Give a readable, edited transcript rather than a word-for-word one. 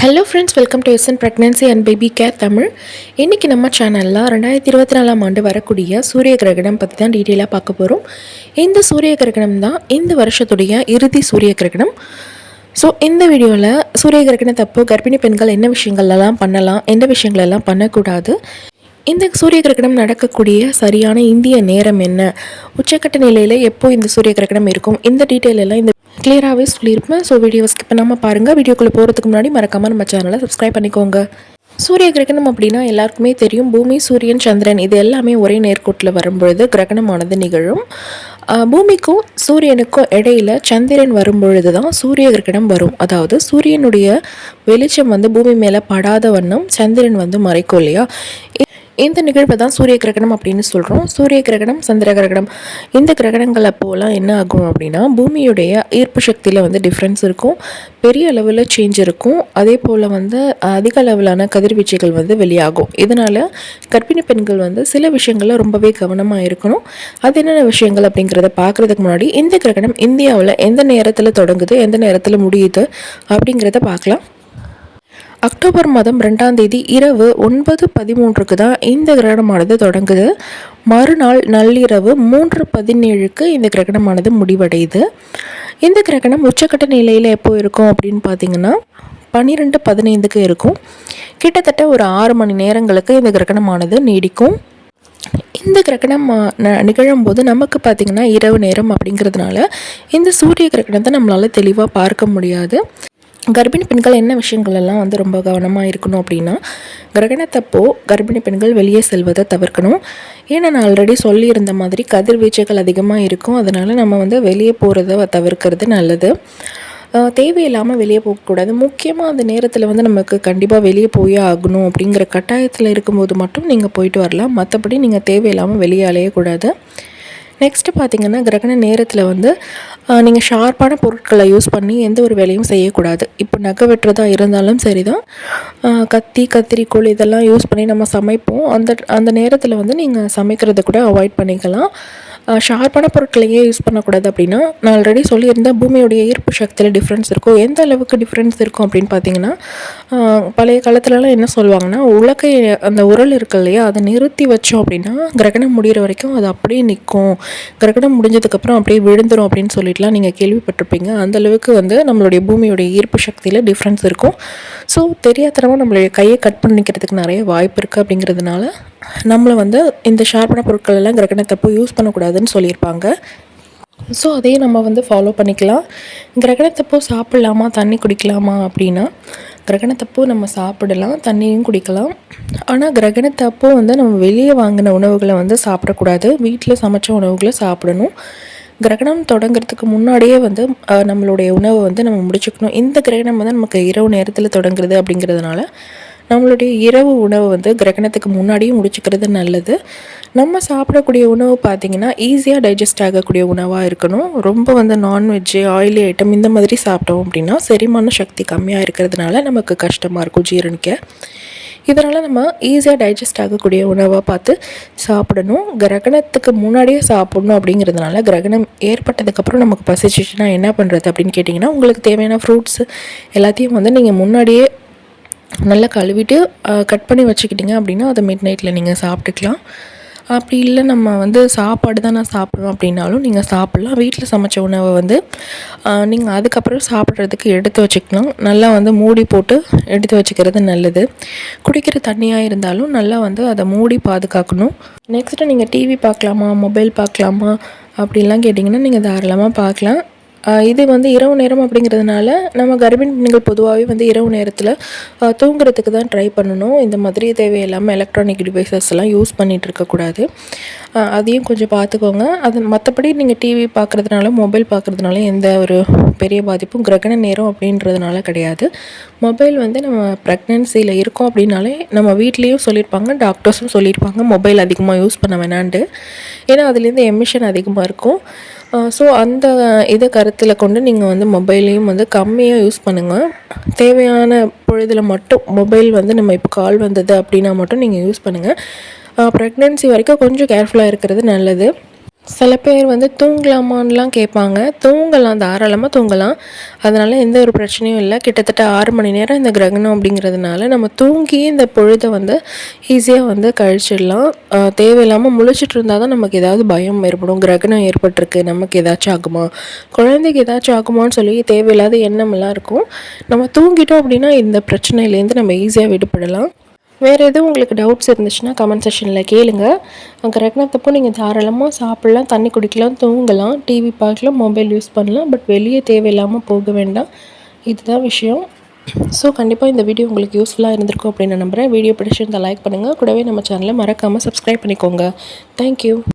Hello friends, welcome to SN pregnancy and baby care Tamil. இன்றைக்கி நம்ம சேனலில் 2024ஆம் ஆண்டு வரக்கூடிய சூரிய கிரகணம் பற்றி தான் டீட்டெயிலாக பார்க்க போகிறோம். இந்த சூரிய கிரகணம் தான் இந்த வருஷத்துடைய இறுதி சூரிய கிரகணம். ஸோ இந்த வீடியோவில் சூரிய கிரகணத்தப்போ கர்ப்பிணி பெண்கள் என்ன விஷயங்கள்லாம் பண்ணலாம், எந்த விஷயங்களெல்லாம் பண்ணக்கூடாது, இந்த சூரிய கிரகணம் நடக்கக்கூடிய சரியான இந்திய நேரம் என்ன, உச்சக்கட்ட நிலையில் எப்போ இந்த சூரிய கிரகணம் இருக்கும், இந்த டீட்டெயில் எல்லாம் இந்த கிளியராகவே சொல்லியிருப்பேன். ஸோ வீடியோவை ஸ்கிப் பண்ணாமல் பாருங்கள். வீடியோக்குள்ளே போகிறதுக்கு முன்னாடி மறக்காமல் நம்ம சேனலை சப்ஸ்கிரைப் பண்ணிக்கோங்க. சூரிய கிரகணம் அப்படின்னா எல்லாருக்குமே தெரியும். பூமி, சூரியன், சந்திரன் இது எல்லாமே ஒரே நேர்கோட்டில் வரும்பொழுது கிரகணமானது நிகழும். பூமிக்கும் சூரியனுக்கும் இடையில் சந்திரன் வரும்பொழுது தான் சூரிய கிரகணம் வரும். அதாவது சூரியனுடைய வெளிச்சம் பூமி மேலே படாத வண்ணம் சந்திரன் மறைக்கும் இல்லையா. இந்த நிகழ்வை தான் சூரிய கிரகணம் அப்படின்னு சொல்கிறோம். சூரிய கிரகணம், சந்திர கிரகணம், இந்த கிரகணங்கள் அப்போலாம் என்ன ஆகும் அப்படின்னா பூமியுடைய ஈர்ப்பு சக்தியில் டிஃப்ரென்ஸ் இருக்கும், பெரிய அளவில் சேஞ்ச் இருக்கும். அதே போல் அதிக அளவிலான கதிர்வீச்சுகள் வெளியாகும். இதனால் கர்ப்பிணி பெண்கள் சில விஷயங்களில் ரொம்பவே கவனமாக இருக்கணும். அது என்னென்ன விஷயங்கள் அப்படிங்கிறத பார்க்குறதுக்கு முன்னாடி இந்த கிரகணம் இந்தியாவில் எந்த நேரத்தில் தொடங்குது, எந்த நேரத்தில் முடியுது அப்படிங்கிறத பார்க்கலாம். அக்டோபர் மாதம் 2ஆம் தேதி இரவு 9:13 தான் இந்த கிரகணமானது தொடங்குது. மறுநாள் நள்ளிரவு 3:17 இந்த கிரகணமானது முடிவடையுது. இந்த கிரகணம் உச்சக்கட்ட நிலையில் எப்போ இருக்கும் அப்படின்னு பார்த்தீங்கன்னா 12:15 இருக்கும். கிட்டத்தட்ட ஒரு 6 மணி நேரங்களுக்கு இந்த கிரகணமானது நீடிக்கும். இந்த கிரகணம் நிகழும்போது நமக்கு பார்த்திங்கன்னா இரவு நேரம் அப்படிங்கிறதுனால இந்த சூரிய கிரகணத்தை நம்மளால் தெளிவாக பார்க்க முடியாது. கர்ப்பிணி பெண்கள் என்ன விஷயங்கள் எல்லாம் ரொம்ப கவனமாக இருக்கணும் அப்படின்னா, கிரகணத்தப்போ கர்ப்பிணி பெண்கள் வெளியே செல்வதை தவிர்க்கணும். ஏன்னா நான் ஆல்ரெடி சொல்லியிருந்த மாதிரி கதிர்வீச்சுகள் அதிகமாக இருக்கும். அதனால் நம்ம வெளியே போகிறத தவிர்க்கிறது நல்லது. தேவையில்லாமல் வெளியே போகக்கூடாது. முக்கியமாக அந்த நேரத்தில் நமக்கு கண்டிப்பாக வெளியே போயே ஆகணும் அப்படிங்கிற கட்டாயத்தில் இருக்கும்போது மட்டும் நீங்கள் போயிட்டு வரலாம். மற்றபடி நீங்கள் தேவையில்லாமல் வெளியே அலையக்கூடாது. நெக்ஸ்ட்டு பார்த்திங்கன்னா கிரகண நேரத்தில் நீங்கள் ஷார்ப்பான பொருட்களை யூஸ் பண்ணி எந்த ஒரு வேலையும் செய்யக்கூடாது. இப்போ நகை வெட்டுறதா இருந்தாலும் சரி தான், கத்தி, கத்திரிக்கோள் இதெல்லாம் யூஸ் பண்ணி நம்ம சமைப்போம். அந்த நேரத்தில் நீங்கள் சமைக்கிறத கூட அவாய்ட் பண்ணிக்கலாம். ஷார்ப்பான பொருட்களையே யூஸ் பண்ணக்கூடாது. அப்படின்னா நான் ஆல்ரெடி சொல்லியிருந்தேன், பூமியுடைய ஈர்ப்பு சக்தியில் டிஃப்ரென்ஸ் இருக்கும். எந்த அளவுக்கு டிஃப்ரென்ஸ் இருக்கும் அப்படின்னு பார்த்தீங்கன்னா, பழைய காலத்துலலாம் என்ன சொல்லுவாங்கன்னா, உலக்கை அந்த உரல் இருக்கு இல்லையா, அதை நிறுத்தி வச்சோம் அப்படின்னா கிரகணம் முடிகிற வரைக்கும் அது அப்படியே நிற்கும், கிரகணம் முடிஞ்சதுக்கப்புறம் அப்படியே விழுந்துடும் அப்படின்னு சொல்லிட்டுலாம் நீங்கள் கேள்விப்பட்டிருப்பீங்க. அந்தளவுக்கு நம்மளுடைய பூமியுடைய ஈர்ப்பு சக்தியில் டிஃப்ரென்ஸ் இருக்கும். ஸோ தெரியாதனமாக நம்மளுடைய கையை கட் பண்ணிக்கிறதுக்கு நிறைய வாய்ப்பு இருக்குது. அப்படிங்கிறதுனால நம்மளை இந்த ஷார்ப்பான பொருட்கள் எல்லாம் கிரகணத்தப்போ யூஸ் பண்ணக்கூடாதுன்னு சொல்லியிருப்பாங்க. ஸோ அதையும் நம்ம ஃபாலோ பண்ணிக்கலாம். கிரகணத்தப்போ சாப்பிட்லாமா, தண்ணி குடிக்கலாமா அப்படின்னா, கிரகணத்தப்போ நம்ம சாப்பிடலாம், தண்ணியும் குடிக்கலாம். ஆனால் கிரகணத்தப்போ நம்ம வெளியே வாங்கின உணவுகளை சாப்பிடக்கூடாது. வீட்டில் சமைச்ச உணவுகளை சாப்பிடணும். கிரகணம் தொடங்கிறதுக்கு முன்னாடியே நம்மளுடைய உணவை நம்ம முடிச்சுக்கணும். இந்த கிரகணம் நமக்கு இரவு நேரத்தில் தொடங்குறது அப்படிங்கிறதுனால நம்மளுடைய இரவு உணவு கிரகணத்துக்கு முன்னாடியும் முடிச்சுக்கிறது நல்லது. நம்ம சாப்பிடக்கூடிய உணவு பார்த்திங்கன்னா ஈஸியாக டைஜஸ்ட் ஆகக்கூடிய உணவாக இருக்கணும். ரொம்ப நான்வெஜ்ஜு, ஆயிலி ஐட்டம் இந்த மாதிரி சாப்பிட்டோம் அப்படின்னா செரிமான சக்தி கம்மியாக இருக்கிறதுனால நமக்கு கஷ்டமாக இருக்கும் ஜீரணிக்க. இதனால் நம்ம ஈஸியாக டைஜஸ்ட் ஆகக்கூடிய உணவாக பார்த்து சாப்பிடணும். கிரகணத்துக்கு முன்னாடியே சாப்பிடணும். அப்படிங்கிறதுனால கிரகணம் ஏற்பட்டதுக்கப்புறம் நமக்கு பசிச்சிச்சுன்னா என்ன பண்ணுறது அப்படின்னு கேட்டிங்கன்னா, உங்களுக்கு தேவையான ஃப்ரூட்ஸு எல்லாத்தையும் நீங்கள் முன்னாடியே நல்லா கழுவிட்டு கட் பண்ணி வச்சுக்கிட்டிங்க அப்படின்னா அதை மிட் நைட்டில் நீங்கள் சாப்பிட்டுக்கலாம். அப்படி இல்லை நம்ம சாப்பாடு தான் நான் சாப்பிடுவேன் அப்படின்னாலும் நீங்கள் சாப்பிட்லாம். வீட்டில் சமைச்ச உணவை நீங்கள் அதுக்கப்புறம் சாப்பிட்றதுக்கு எடுத்து வச்சுக்கலாம். நல்லா மூடி போட்டு எடுத்து வச்சுக்கிறது நல்லது. குடிக்கிற தண்ணியாக இருந்தாலும் நல்லா அதை மூடி பாதுகாக்கணும். நெக்ஸ்ட்டு நீங்கள் டிவி பார்க்கலாமா, மொபைல் பார்க்கலாமா அப்படின்லாம் கேட்டிங்கன்னா நீங்கள் தாராளமாக பார்க்கலாம். இது இரவு நேரம் அப்படிங்கிறதுனால நம்ம கர்ப்பிணி பெண்கள் பொதுவாகவே இரவு நேரத்தில் தூங்குறதுக்கு தான் ட்ரை பண்ணணும். இந்த மாதிரி தேவையில்லாமல் எலக்ட்ரானிக் டிவைசஸ் எல்லாம் யூஸ் பண்ணிகிட்டு இருக்கக்கூடாது. அதையும் கொஞ்சம் பார்த்துக்கோங்க. அது மற்றபடி நீங்கள் டிவி பார்க்குறதுனால, மொபைல் பார்க்குறதுனால எந்த ஒரு பெரிய பாதிப்பும் கிரகண நேரம் அப்படின்றதுனால கிடையாது. மொபைல் நம்ம ப்ரெக்னென்சியில் இருக்கோம் அப்படின்னாலே நம்ம வீட்லேயும் சொல்லியிருப்பாங்க, டாக்டர்ஸும் சொல்லியிருப்பாங்க மொபைல் அதிகமாக யூஸ் பண்ண வேணான்ட்டு. ஏன்னா அதுலேருந்து எமிஷன் அதிகமாக இருக்கும். ஸோ அந்த இதை கருத்தில் கொண்டு நீங்கள் மொபைலையும் கம்மியாக யூஸ் பண்ணுங்கள். தேவையான பொழுதில் மட்டும் மொபைல் நம்ம இப்போ கால் வந்தது அப்படின்னா மட்டும் நீங்கள் யூஸ் பண்ணுங்கள். ப்ரெக்னென்சி வரைக்கும் கொஞ்சம் கேர்ஃபுல்லாக இருக்கிறது நல்லது. சில பேர் வந்து தூங்கலாமான்லாம் கேட்பாங்க. தூங்கலாம், தாராளமாக தூங்கலாம். அதனால் எந்த ஒரு பிரச்சனையும் இல்லை. கிட்டத்தட்ட 6 மணி நேரம் இந்த கிரகணம் அப்படிங்கிறதுனால நம்ம தூங்கி இந்த பொழுதை வந்து ஈஸியாக வந்து கழிச்சிடலாம். தேவையில்லாமல் முழிச்சிட்டு இருந்தால் தான் நமக்கு ஏதாவது பயம் ஏற்படும். கிரகணம் ஏற்பட்டிருக்கு, நமக்கு ஏதாச்சும் ஆகுமா, குழந்தைக்கு ஏதாச்சும் ஆகுமான்னு சொல்லி தேவையில்லாத எண்ணமெல்லாம் இருக்கும். நம்ம தூங்கிட்டோம் அப்படின்னா இந்த பிரச்சனையிலேருந்து நம்ம ஈஸியாக விடுபடலாம். வேறு எதுவும் உங்களுக்கு டவுட்ஸ் இருந்துச்சுன்னா கமெண்ட் செக்ஷனில் கேளுங்க. கிரகணத்தப்போ நீங்கள் தாராளமாக சாப்பிட்லாம், தண்ணி குடிக்கலாம், தூங்கலாம், டிவி பார்க்கலாம், மொபைல் யூஸ் பண்ணலாம். பட் வெளியே தேவையில்லாமல் போக வேண்டாம். இதுதான் விஷயம். ஸோ கண்டிப்பாக இந்த வீடியோ உங்களுக்கு யூஸ்ஃபுல்லாக இருந்திருக்கும் அப்படின்னு நான் நம்புகிறேன். வீடியோ பிடிச்சிருந்தால் லைக் பண்ணுங்கள். கூடவே நம்ம சேனலை மறக்காமல் சப்ஸ்கிரைப் பண்ணிக்கோங்க. தேங்க்யூ.